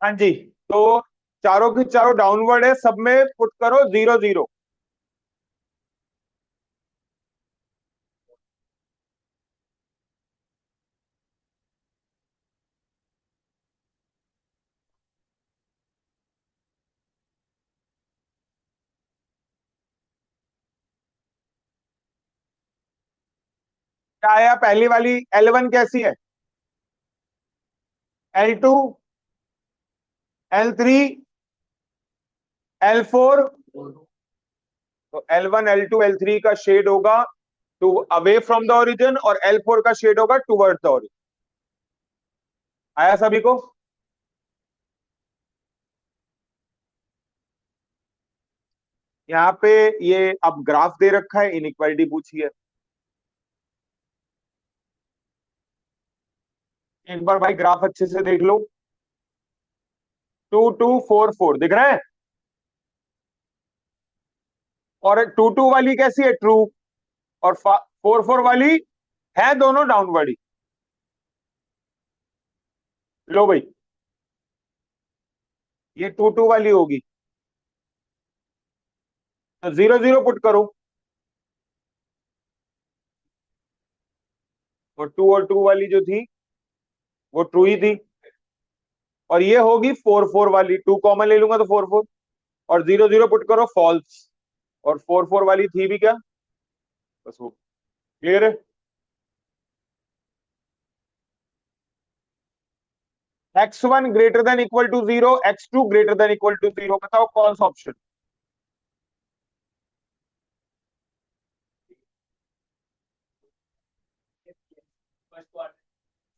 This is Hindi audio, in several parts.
हाँ जी। तो चारों की चारों डाउनवर्ड है, सब में पुट करो 0 0। क्या आया पहली वाली? L1 कैसी है? L2, L3, L4। तो L1 L2 L3 का शेड होगा two away from the origin, और L4 का शेड होगा टूवर्ड द ओरिजिन। आया सभी को? यहाँ पे ये अब ग्राफ दे रखा है, इनइक्वालिटी पूछी है। एक बार भाई ग्राफ अच्छे से देख लो। 2 2 4 4 दिख रहा है? और 2 2 वाली कैसी है? ट्रू। और 4 4 वाली है दोनों डाउनवर्ड ही। लो भाई, ये 2 2 वाली होगी, तो 0 0 पुट करो। और टू वाली जो थी वो ट्रू ही थी। और ये होगी 4 4 वाली, टू कॉमन ले लूंगा तो 4 4। और 0 0 पुट करो, फॉल्स। और 4 4 वाली थी भी क्या? बस वो क्लियर है। X1 greater than equal to 0, X2 greater than equal to 0, बताओ कौन सा ऑप्शन?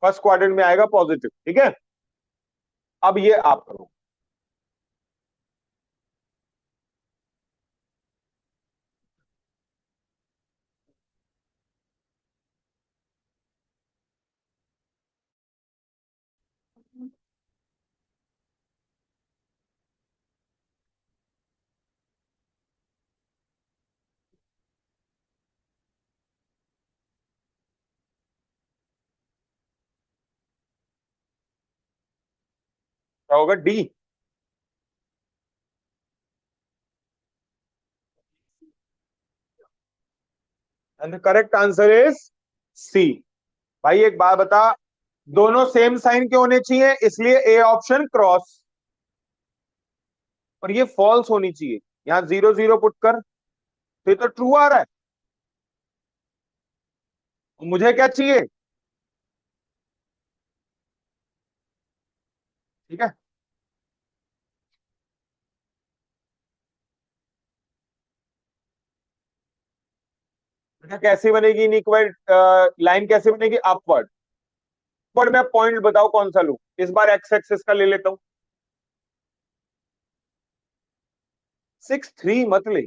फर्स्ट क्वाड्रेंट में आएगा पॉजिटिव, ठीक है। अब ये आप करो। क्या होगा? D. And the correct answer is C. भाई एक बात बता, दोनों सेम साइन के होने चाहिए, इसलिए ए ऑप्शन क्रॉस। और ये फॉल्स होनी चाहिए। यहाँ 0 0 पुट कर, तो ये तो ट्रू आ रहा है। मुझे क्या चाहिए? ठीक है। बेटा कैसे बनेगी इनइक्वल लाइन? कैसे बनेगी? अपवर्ड। पर मैं पॉइंट बताओ कौन सा लूं? इस बार एक्स एक्सिस का ले लेता हूं। 6 3 मत ले।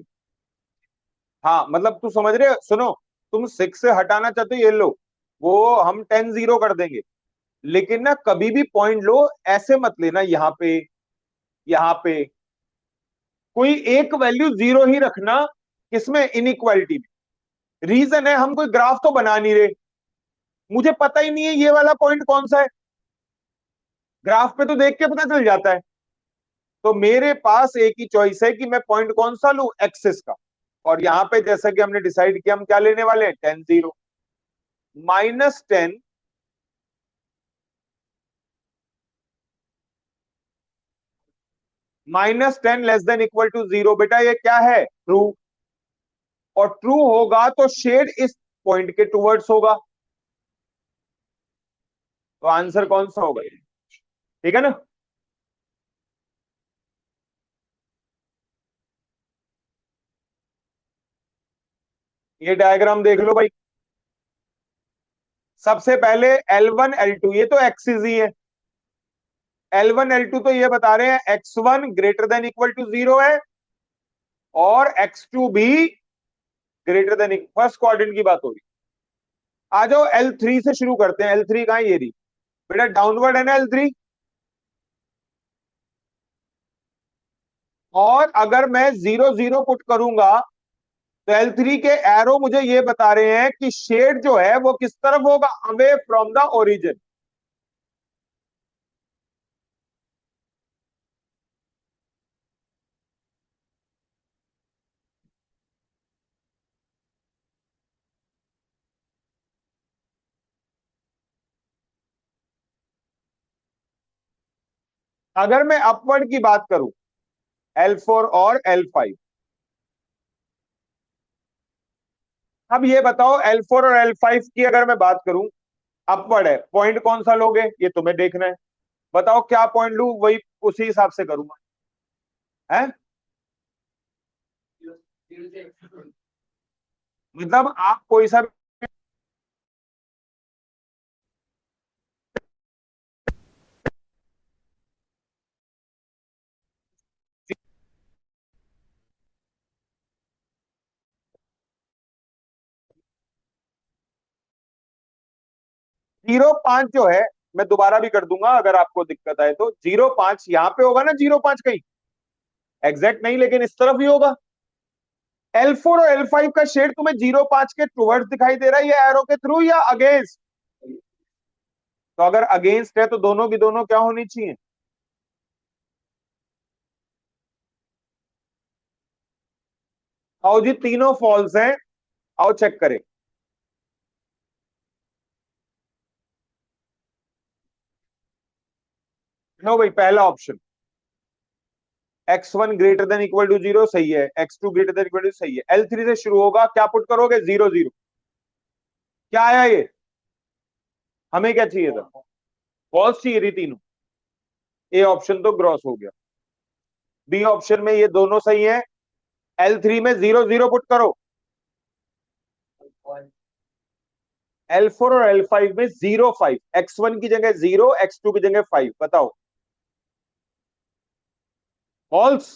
हाँ मतलब तू समझ रहे हो? सुनो, तुम 6 से हटाना चाहते हो, ये लो, वो हम 10 0 कर देंगे। लेकिन ना कभी भी पॉइंट लो, ऐसे मत लेना यहाँ पे, यहाँ पे कोई एक वैल्यू जीरो ही रखना। किसमें? इनइक्वालिटी में। रीजन है हम कोई ग्राफ तो बना नहीं रहे, मुझे पता ही नहीं है ये वाला पॉइंट कौन सा है। ग्राफ पे तो देख के पता चल जाता है। तो मेरे पास एक ही चॉइस है कि मैं पॉइंट कौन सा लूं, एक्सिस का। और यहां पे जैसा कि हमने डिसाइड किया, हम क्या लेने वाले हैं? 10 0। -10, -10 लेस देन इक्वल टू 0। बेटा ये क्या है? ट्रू। और ट्रू होगा तो शेड इस पॉइंट के टूवर्ड्स होगा। तो आंसर कौन सा होगा? ठीक है ना? ये डायग्राम देख लो भाई। सबसे पहले L1 L2, ये तो एक्सिस ही है। L1 L2 तो ये बता रहे हैं X1 greater than equal to 0 है, और X2 भी ग्रेटर देन। फर्स्ट क्वाड्रेंट की बात हो रही। आ जाओ L3 से शुरू करते हैं। L3 कहां? ये रही। बेटा डाउनवर्ड है ना L3। और अगर मैं 0 0 पुट करूंगा, तो L3 के एरो मुझे ये बता रहे हैं कि शेड जो है वो किस तरफ होगा? Away from the origin. अगर मैं अपवर्ड की बात करूं, L4 और L5, अब ये बताओ L4 और L5 की अगर मैं बात करूं, अपवर्ड है, पॉइंट कौन सा लोगे ये तुम्हें देखना है। बताओ क्या पॉइंट लू, वही उसी हिसाब से करूंगा है। मतलब आप कोई सा 0.5 जो है, मैं दोबारा भी कर दूंगा अगर आपको दिक्कत आए तो। 0.5 यहां पे होगा ना, 0.5 कहीं एग्जैक्ट नहीं लेकिन इस तरफ ही होगा। L4 और L5 का शेड तुम्हें 0.5 के टुवर्ड्स दिखाई दे रहा है, या एरो के थ्रू या अगेंस्ट? तो अगर अगेंस्ट है तो दोनों की दोनों क्या होनी चाहिए? आओ जी, तीनों फॉल्स हैं, आओ चेक करें। लो भाई, पहला option x1 greater than equal to 0 सही है, x2 greater than equal to सही है, L3 से शुरू होगा, क्या पुट करोगे? 0 0। क्या आया ये? हमें क्या चाहिए था? फॉल्स चाहिए थी तीनों। ए ऑप्शन तो ग्रॉस हो गया। बी ऑप्शन में ये दोनों सही है, L3 में 0 0 पुट करो। L4 और L5 में 0 5, x1 की जगह 0, x2 की जगह 5, बताओ। फॉल्स।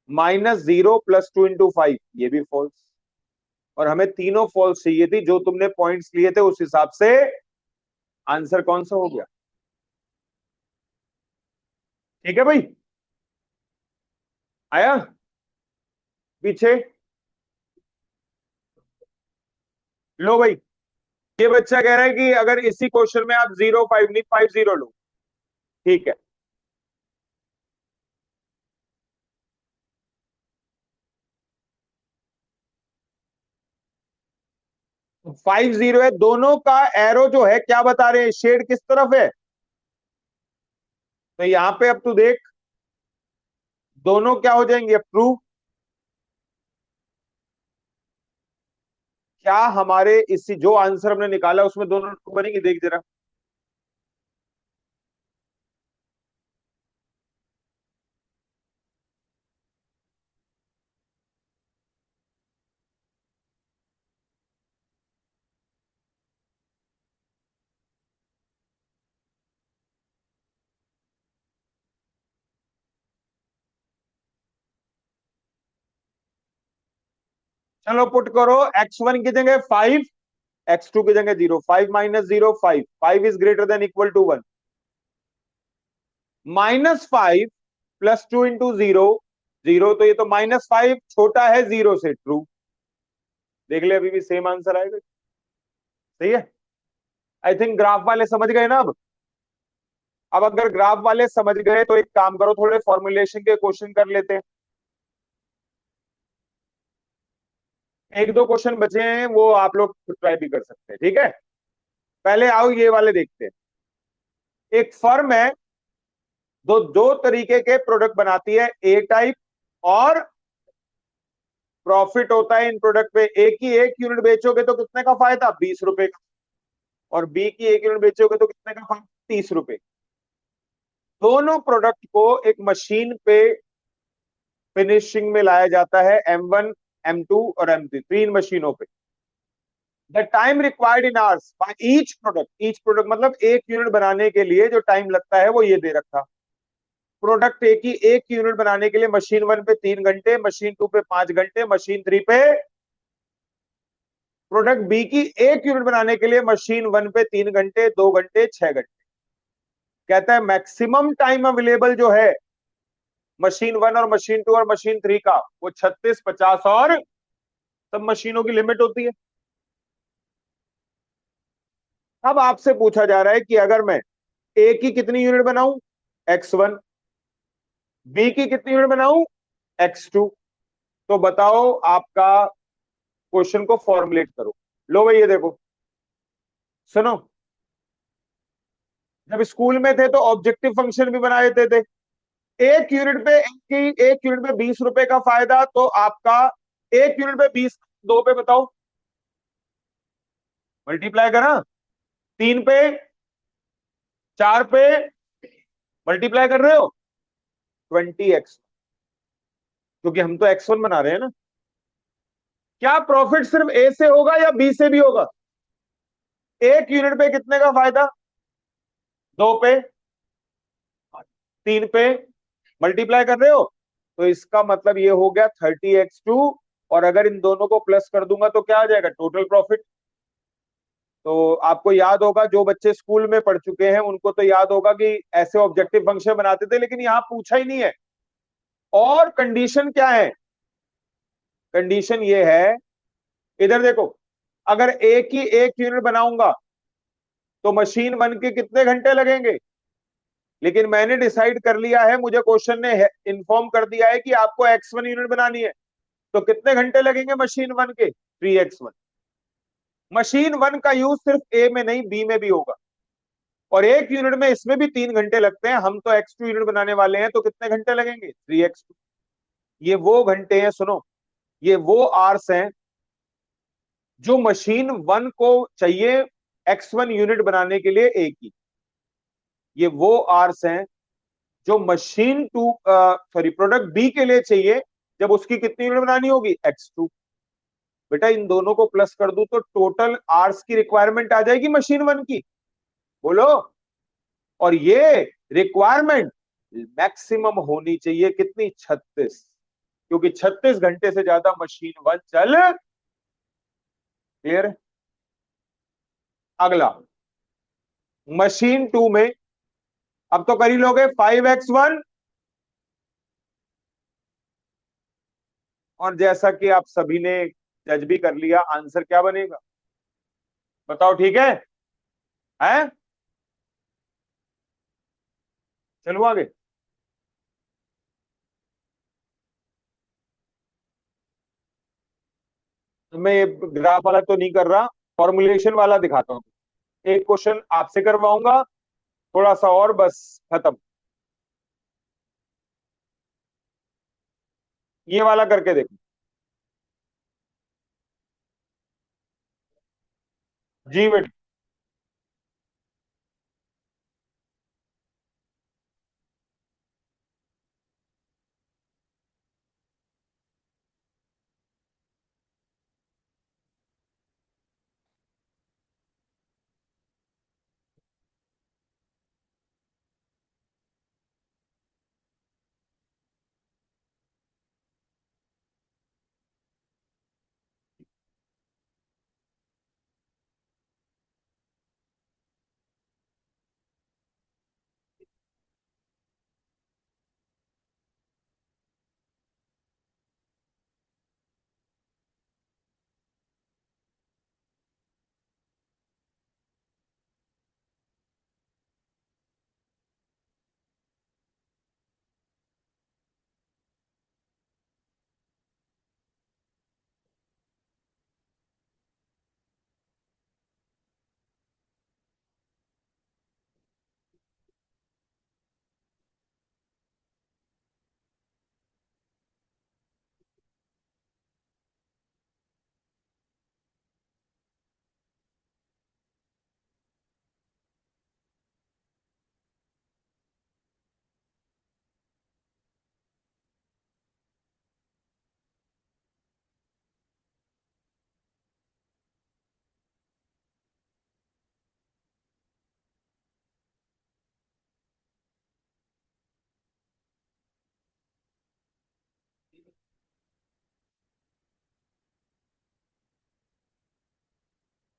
-0 +2 × 5, ये भी फॉल्स। और हमें तीनों फॉल्स चाहिए थी, जो तुमने पॉइंट्स लिए थे उस हिसाब से आंसर कौन सा हो गया? ठीक है भाई, आया पीछे। लो भाई, ये बच्चा कह रहा है कि अगर इसी क्वेश्चन में आप 0 5 नहीं 5 0 लो। ठीक है, 5 0 है, दोनों का एरो जो है क्या बता रहे हैं, शेड किस तरफ है? तो यहां पे अब तू देख, दोनों क्या हो जाएंगे ट्रू। क्या हमारे इसी जो आंसर हमने निकाला उसमें दोनों ट्रू बनेंगे? देख जरा। चलो पुट करो, x1 की जगह 5, x2 की जगह 0, 5 - 0 5, 5 is greater than equal to 1। -5 +2 × 0, 0, तो ये तो -5 छोटा है 0 से, ट्रू। देख ले, अभी भी सेम आंसर आएगा। सही है। आई थिंक ग्राफ वाले समझ गए ना अब अगर ग्राफ वाले समझ गए तो एक काम करो, थोड़े फॉर्मुलेशन के क्वेश्चन कर लेते हैं। एक दो क्वेश्चन बचे हैं, वो आप लोग ट्राई भी कर सकते हैं, ठीक है। पहले आओ ये वाले देखते हैं। एक फर्म है, दो तरीके के प्रोडक्ट बनाती है, ए टाइप और प्रॉफिट होता है इन प्रोडक्ट पे। ए की 1 यूनिट बेचोगे तो कितने का फायदा? 20 रुपए का। और बी की 1 यूनिट बेचोगे तो कितने का फायदा? 30 रुपए। दोनों प्रोडक्ट को एक मशीन पे फिनिशिंग में लाया जाता है, M1 M2 और M3, तीन मशीनों पे। The time required in hours by each product मतलब 1 यूनिट बनाने के लिए जो टाइम लगता है वो ये दे रखा। प्रोडक्ट ए की 1 यूनिट बनाने के लिए मशीन 1 पे 3 घंटे, मशीन 2 पे 5 घंटे, मशीन 3 पे। प्रोडक्ट बी की 1 यूनिट बनाने के लिए मशीन 1 पे 3 घंटे, 2 घंटे, 6 घंटे। कहता है मैक्सिमम टाइम अवेलेबल जो है मशीन 1 और मशीन 2 और मशीन 3 का, वो 36, 50 और सब मशीनों की लिमिट होती है। अब आपसे पूछा जा रहा है कि अगर मैं ए की कितनी यूनिट बनाऊं? x1। बी की कितनी यूनिट बनाऊं? x2। तो बताओ, आपका क्वेश्चन को फॉर्मुलेट करो। लो भाई, ये देखो, सुनो। जब स्कूल में थे तो ऑब्जेक्टिव फंक्शन भी बना देते थे। 1 यूनिट पे 20 रुपए का फायदा, तो आपका 1 यूनिट पे 20, 2 पे बताओ, मल्टीप्लाई करा, 3 पे, 4 पे, मल्टीप्लाई कर रहे हो, 20x, क्योंकि हम तो x1 बना रहे हैं ना। क्या प्रॉफिट सिर्फ ए से होगा या बी से भी होगा? 1 यूनिट पे कितने का फायदा? 2 पे, 3 पे, मल्टीप्लाई कर रहे हो, तो इसका मतलब ये हो गया 30x2। और अगर इन दोनों को प्लस कर दूंगा तो क्या आ जाएगा? Total profit. तो आपको याद होगा, जो बच्चे स्कूल में पढ़ चुके हैं उनको तो याद होगा कि ऐसे ऑब्जेक्टिव फंक्शन बनाते थे, लेकिन यहां पूछा ही नहीं है। और कंडीशन क्या है? कंडीशन ये है, इधर देखो, अगर एक ही 1 यूनिट बनाऊंगा तो मशीन 1 के कितने घंटे लगेंगे? लेकिन मैंने डिसाइड कर लिया है, मुझे क्वेश्चन ने इन्फॉर्म कर दिया है कि आपको x1 यूनिट बनानी है, तो कितने घंटे लगेंगे मशीन 1 के? 3x1। मशीन 1 का यूज सिर्फ ए में नहीं, बी में भी होगा। और 1 यूनिट में इसमें भी 3 घंटे लगते हैं, हम तो x2 यूनिट बनाने वाले हैं, तो कितने घंटे लगेंगे? 3x2। ये वो घंटे हैं, सुनो, ये वो आर्स हैं जो मशीन 1 को चाहिए x1 यूनिट बनाने के लिए ए की। ये वो आर्स हैं जो मशीन 2, सॉरी, प्रोडक्ट बी के लिए चाहिए जब उसकी कितनी यूनिट बनानी होगी? x2। बेटा इन दोनों को प्लस कर दूं तो टोटल आर्स की रिक्वायरमेंट आ जाएगी मशीन 1 की। बोलो। और ये रिक्वायरमेंट मैक्सिमम होनी चाहिए कितनी? 36, क्योंकि 36 घंटे से ज्यादा मशीन 1 चल। क्लियर? अगला, मशीन 2 में, अब तो कर ही लोगे, 5x1। और जैसा कि आप सभी ने जज भी कर लिया, आंसर क्या बनेगा? बताओ, ठीक है? हैं? चलो आगे। तो मैं ये ग्राफ वाला तो नहीं कर रहा, फॉर्मुलेशन वाला दिखाता हूं। एक क्वेश्चन आपसे करवाऊंगा, थोड़ा सा और, बस खत्म। ये वाला करके देखो। जी बेटा।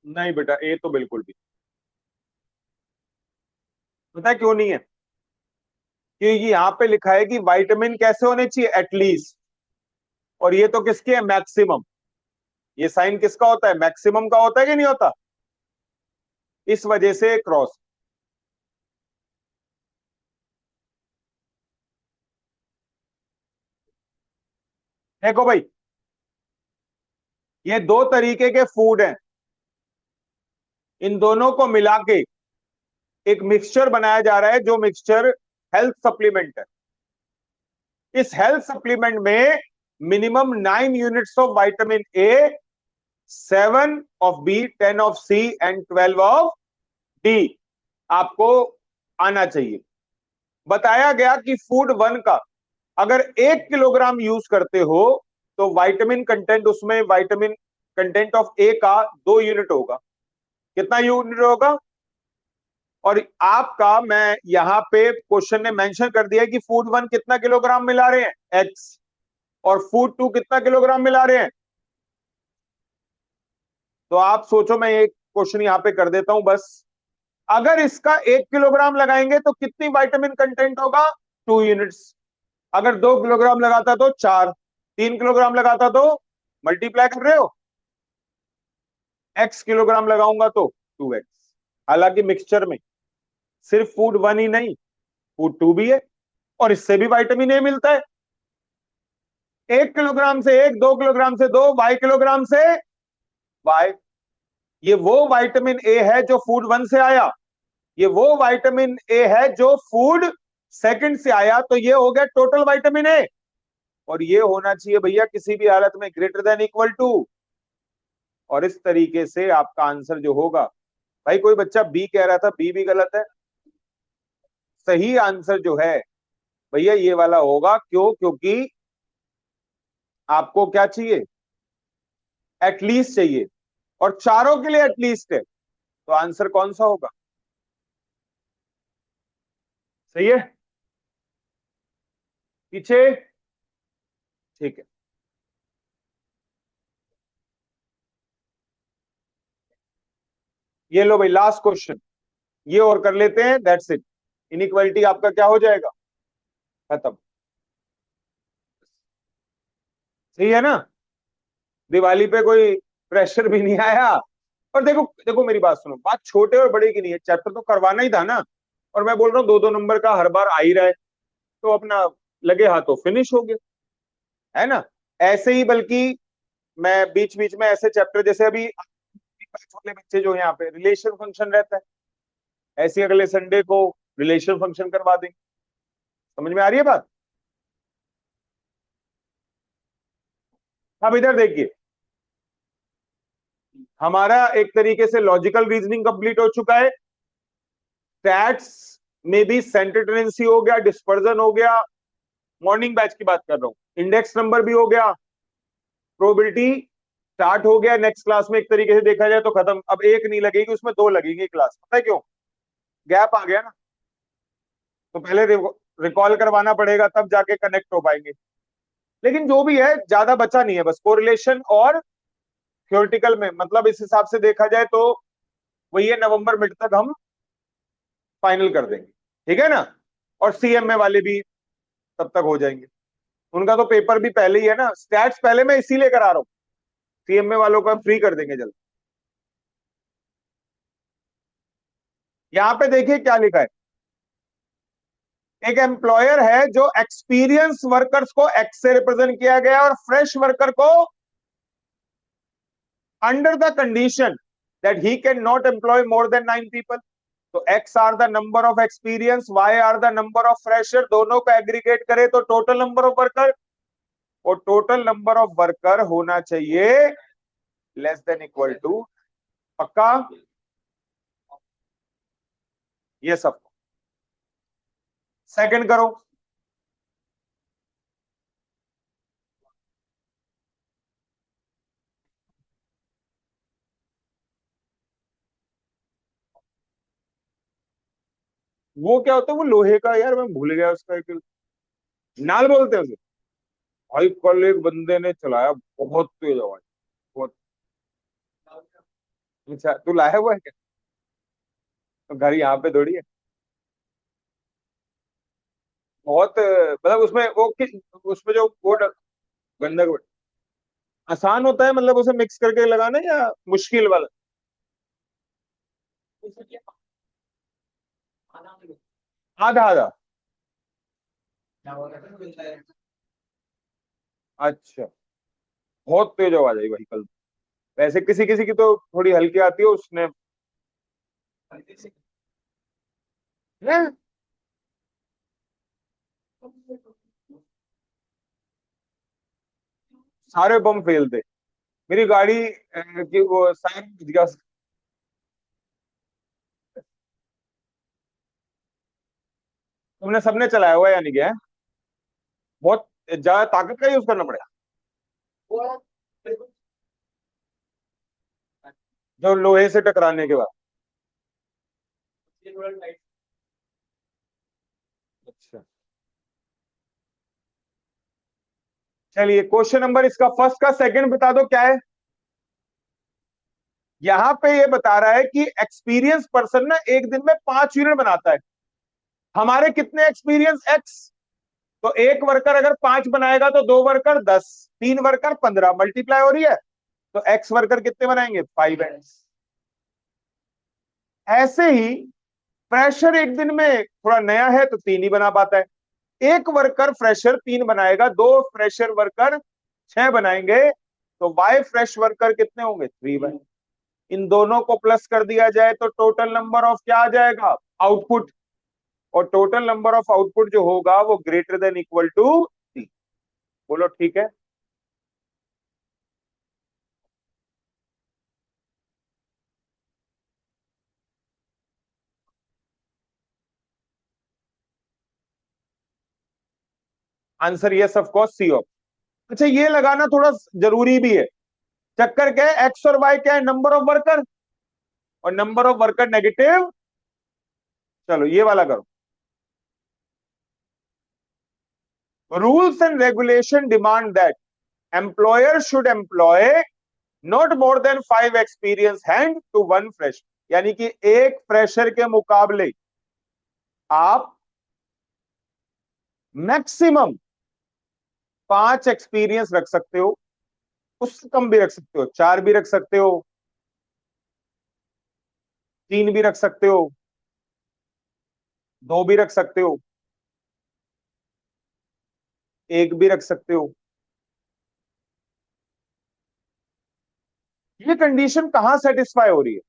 नहीं बेटा, ए तो बिल्कुल भी। पता है क्यों नहीं है? क्योंकि यहाँ पे लिखा है कि विटामिन कैसे होने चाहिए? एटलीस्ट। और ये तो किसके है? मैक्सिमम। ये साइन किसका होता है? मैक्सिमम का होता है कि नहीं होता? इस वजह से क्रॉस। देखो भाई, ये दो तरीके के फूड हैं, इन दोनों को मिला के एक मिक्सचर बनाया जा रहा है जो मिक्सचर हेल्थ सप्लीमेंट है। इस हेल्थ सप्लीमेंट में minimum 9 units of vitamin A, 7 of B, 10 of C and 12 of D आपको आना चाहिए। बताया गया कि फूड वन का अगर 1 किलोग्राम यूज करते हो तो विटामिन कंटेंट उसमें विटामिन कंटेंट ऑफ ए का 2 यूनिट होगा। कितना यूनिट होगा? और आपका मैं यहां पे क्वेश्चन ने मेंशन कर दिया कि फूड वन कितना किलोग्राम मिला रहे हैं एक्स, और फूड टू कितना किलोग्राम मिला रहे हैं। तो आप सोचो, मैं एक क्वेश्चन यहां पे कर देता हूं बस। अगर इसका 1 किलोग्राम लगाएंगे तो कितनी विटामिन कंटेंट होगा? 2 यूनिट्स। अगर 2 किलोग्राम लगाता तो 4, 3 किलोग्राम लगाता तो, मल्टीप्लाई कर रहे हो, एक्स किलोग्राम लगाऊंगा तो 2x। हालांकि मिक्सचर में सिर्फ फूड वन ही नहीं, फूड टू भी है, और इससे भी विटामिन ए मिलता है। 1 किलोग्राम से 1, 2 किलोग्राम से 2, वाई किलोग्राम से वाई। ये वो विटामिन ए है जो फूड वन से आया, ये वो विटामिन ए है जो फूड सेकंड से आया। तो ये हो गया टोटल विटामिन ए, और ये होना चाहिए भैया किसी भी हालत में ग्रेटर देन इक्वल टू। और इस तरीके से आपका आंसर जो होगा, भाई कोई बच्चा बी कह रहा था, बी भी गलत है। सही आंसर जो है भैया ये वाला होगा। क्यों? क्योंकि आपको क्या चाहिए? एटलीस्ट चाहिए, और चारों के लिए एटलीस्ट है। तो आंसर कौन सा होगा? सही है। पीछे। ठीक है, ये लो भाई लास्ट क्वेश्चन, ये और कर लेते हैं, दैट्स इट। इनइक्वालिटी आपका क्या हो जाएगा? खत्म। सही है ना? दिवाली पे कोई प्रेशर भी नहीं आया। और देखो देखो मेरी बात सुनो, बात छोटे और बड़े की नहीं है, चैप्टर तो करवाना ही था ना। और मैं बोल रहा हूँ 2-2 नंबर का हर बार आ ही रहा है, तो अपना लगे हाथों फिनिश हो गया, है ना? ऐसे ही बल्कि मैं बीच बीच में ऐसे चैप्टर, जैसे अभी वाले बच्चे जो यहाँ पे रिलेशन फंक्शन रहता है, ऐसे अगले संडे को रिलेशन फंक्शन करवा देंगे। समझ में आ रही है बात? अब इधर देखिए, हमारा एक तरीके से लॉजिकल रीजनिंग कंप्लीट हो चुका है। स्टैट्स में भी सेंटर टेंडेंसी हो गया, डिस्पर्जन हो गया, मॉर्निंग बैच की बात कर रहा हूं, इंडेक्स नंबर भी हो गया, प्रोबेबिलिटी स्टार्ट हो गया। नेक्स्ट क्लास में एक तरीके से देखा जाए तो खत्म। अब एक नहीं लगेगी, उसमें दो लगेगी क्लास। पता है क्यों? गैप आ गया ना, तो पहले रिकॉल करवाना पड़ेगा, तब जाके कनेक्ट हो पाएंगे। लेकिन जो भी है ज्यादा बचा नहीं है, बस कोरिलेशन और थ्योरेटिकल में, मतलब इस हिसाब से देखा जाए तो वही है, नवंबर मिड तक हम फाइनल कर देंगे। ठीक है ना? और सीएमए वाले भी तब तक हो जाएंगे। उनका तो पेपर भी पहले ही है ना, स्टैट्स पहले मैं इसीलिए करा रहा हूँ, सीएमए वालों का फ्री कर देंगे जल्द। यहां पे देखिए क्या लिखा है। एक एम्प्लॉयर है जो एक्सपीरियंस वर्कर्स को एक्स से रिप्रेजेंट किया गया है, और फ्रेश वर्कर को under the condition that he can not employ more than 9 people. तो x are the number of experience, y are the number of fresher, दोनों को एग्रीगेट करे तो टोटल नंबर ऑफ वर्कर, और टोटल नंबर ऑफ वर्कर होना चाहिए लेस देन इक्वल टू। पक्का? ये सब सेकंड करो। वो क्या होता है, वो लोहे का, यार मैं भूल गया उसका एक नाल बोलते हैं उसे। भाई कल एक बंदे ने चलाया बहुत तेज आवाज, बहुत। अच्छा तू लाया हुआ है क्या? तो घर यहाँ पे थोड़ी है। बहुत मतलब उसमें वो उसमें जो वो गंधक आसान होता है, मतलब उसे मिक्स करके लगाना, या मुश्किल वाला? आधा आधा। अच्छा, बहुत तेज आवाज आई भाई कल। वैसे किसी किसी की तो थोड़ी हल्की आती है, उसने हैं? सारे बम फेल थे। मेरी गाड़ी की वो साइड बुझ गया। तुमने सबने चलाया हुआ है यानी कि है? बहुत ज्यादा ताकत का यूज करना पड़ेगा। जो लोहे से टकराने के बाद। अच्छा, चलिए क्वेश्चन नंबर इसका फर्स्ट का सेकंड बता दो क्या है। यहां पे ये बता रहा है कि एक्सपीरियंस पर्सन ना एक दिन में 5 यूनिट बनाता है। हमारे कितने एक्सपीरियंस एक्स। तो एक वर्कर अगर 5 बनाएगा तो 2 वर्कर 10, 3 वर्कर 15, मल्टीप्लाई हो रही है। तो एक्स वर्कर कितने बनाएंगे? 5x। ऐसे ही फ्रेशर एक दिन में थोड़ा नया है तो 3 ही बना पाता है। एक वर्कर फ्रेशर 3 बनाएगा, 2 फ्रेशर वर्कर 6 बनाएंगे। तो वाई फ्रेश वर्कर कितने होंगे? 3 बाय। इन दोनों को प्लस कर दिया जाए तो टोटल नंबर ऑफ क्या आ जाएगा? आउटपुट। और टोटल नंबर ऑफ आउटपुट जो होगा वो ग्रेटर देन इक्वल टू 3। बोलो ठीक है। Answer yes of course C of. अच्छा, ये लगाना थोड़ा जरूरी भी है। चक्कर क्या है? एक्स और वाई क्या है? Number of worker. और नंबर ऑफ वर्कर नेगेटिव। चलो ये वाला करो। Rules and regulation demand that employer should employ not more than 5 experience hand to 1 fresh. यानी कि एक फ्रेशर के मुकाबले आप मैक्सिमम 5 एक्सपीरियंस रख सकते हो। उससे कम भी रख सकते हो, 4 भी रख सकते हो, 3 भी रख सकते हो, 2 भी रख सकते हो, 1 भी रख सकते हो। ये कंडीशन कहां सेटिस्फाई हो रही है?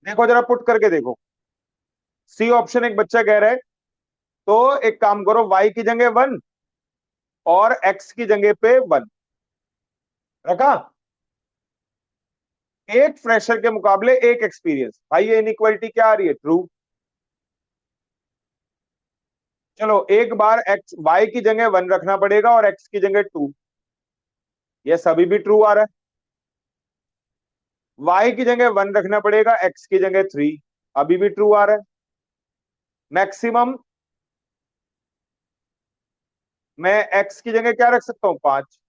देखो जरा पुट करके देखो। सी ऑप्शन एक बच्चा कह रहा है। तो एक काम करो, वाई की जगह 1 और एक्स की जगह पे 1 रखा। एक फ्रेशर के मुकाबले एक एक्सपीरियंस, भाई ये इनइक्वालिटी क्या आ रही है? ट्रू। चलो एक बार एक्स वाई की जगह 1 रखना पड़ेगा और एक्स की जगह 2। ये सभी भी ट्रू आ रहा है। वाई की जगह 1 रखना पड़ेगा, एक्स की जगह 3। अभी भी ट्रू आ रहा है। मैक्सिमम मैं एक्स की जगह क्या रख सकता हूं? 5।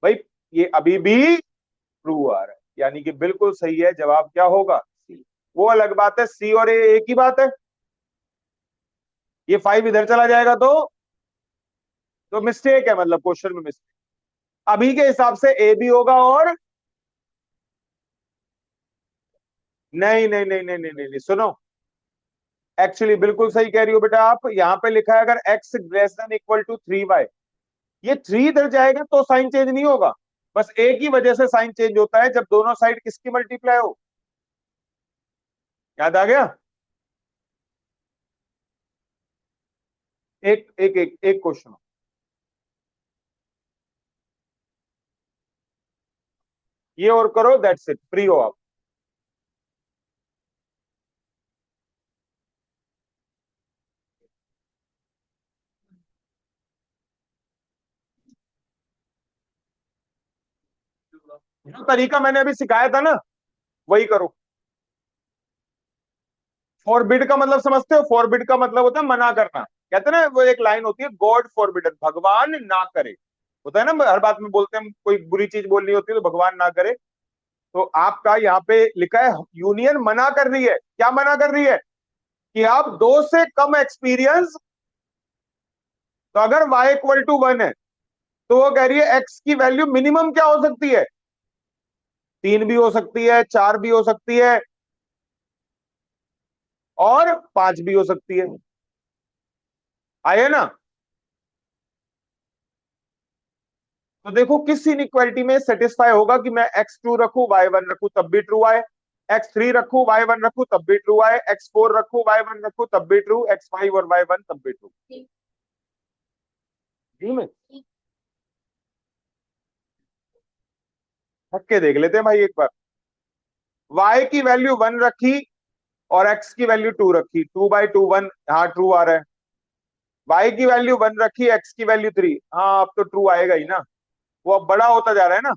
भाई ये अभी भी ट्रू आ रहा है, यानी कि बिल्कुल सही है। जवाब क्या होगा? सी। वो अलग बात है, सी और ए एक ही बात है। ये 5 इधर चला जाएगा तो मिस्टेक है, मतलब क्वेश्चन में मिस्टेक। अभी के हिसाब से ए भी होगा और नहीं नहीं नहीं नहीं नहीं नहीं, नहीं सुनो। एक्चुअली बिल्कुल सही कह रही हो बेटा आप। यहां पे लिखा है अगर X greater than equal to 3 Y. ये 3 इधर जाएगा तो साइन चेंज नहीं होगा। बस एक ही वजह से साइन चेंज होता है, जब दोनों साइड किसकी मल्टीप्लाई हो। याद आ गया? एक एक एक एक क्वेश्चन। ये और करो, दैट्स इट, फ्री हो आप। जो तरीका मैंने अभी सिखाया था ना, वही करो। फॉरबिड का मतलब समझते हो? फॉरबिड का मतलब होता है मना करना। कहते हैं ना, वो एक लाइन होती है, गॉड फॉरबिडन, भगवान ना करे। होता है ना, हर बात में बोलते हैं हम, कोई बुरी चीज बोलनी होती है तो भगवान ना करे। तो आपका यहाँ पे लिखा है यूनियन मना कर रही है। क्या मना कर रही है? कि आप 2 से कम एक्सपीरियंस। तो अगर y = 1 है तो वो कह रही है एक्स की वैल्यू मिनिमम क्या हो सकती है? 3 भी हो सकती है, 4 भी हो सकती है, और 5 भी हो सकती है। आए ना? तो देखो किस इनइक्वालिटी में सेटिस्फाई होगा कि मैं एक्स टू रखू वाई वन रखू तब भी ट्रू आए, एक्स थ्री रखू वाई वन रखू तब भी ट्रू आए, एक्स फोर रखू वाई वन रखू तब भी ट्रू, एक्स फाइव और वाई वन तब भी ट्रू। जी में थक के देख लेते हैं भाई एक बार। वाई की वैल्यू वन रखी और एक्स की वैल्यू टू रखी, टू बाई टू वन, हाँ ट्रू आ रहा है। वाई की वैल्यू वन रखी, एक्स की वैल्यू थ्री, हाँ अब तो ट्रू आएगा ही ना, वो अब बड़ा होता जा रहा है ना।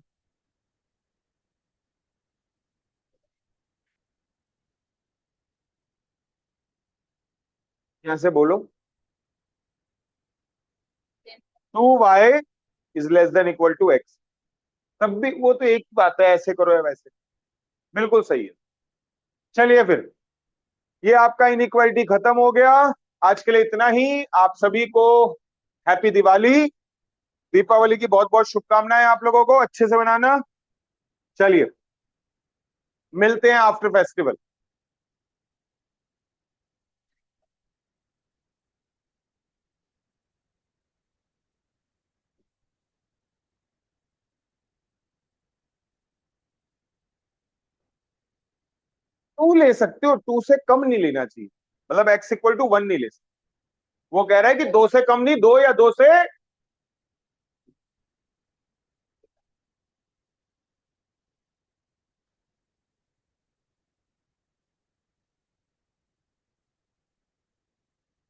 यहां से बोलो, two Y is less than equal to X, तब भी वो तो एक ही बात है, ऐसे करो या वैसे। बिल्कुल सही है। चलिए फिर, ये आपका इनइक्वालिटी खत्म हो गया। आज के लिए इतना ही। आप सभी को हैप्पी दिवाली, दीपावली की बहुत बहुत शुभकामनाएं आप लोगों को, अच्छे से बनाना। चलिए, मिलते हैं आफ्टर फेस्टिवल। टू ले सकते हो, टू से कम नहीं लेना चाहिए, मतलब एक्स इक्वल टू वन नहीं ले सकते। वो कह रहा है कि दो से कम नहीं, दो या दो से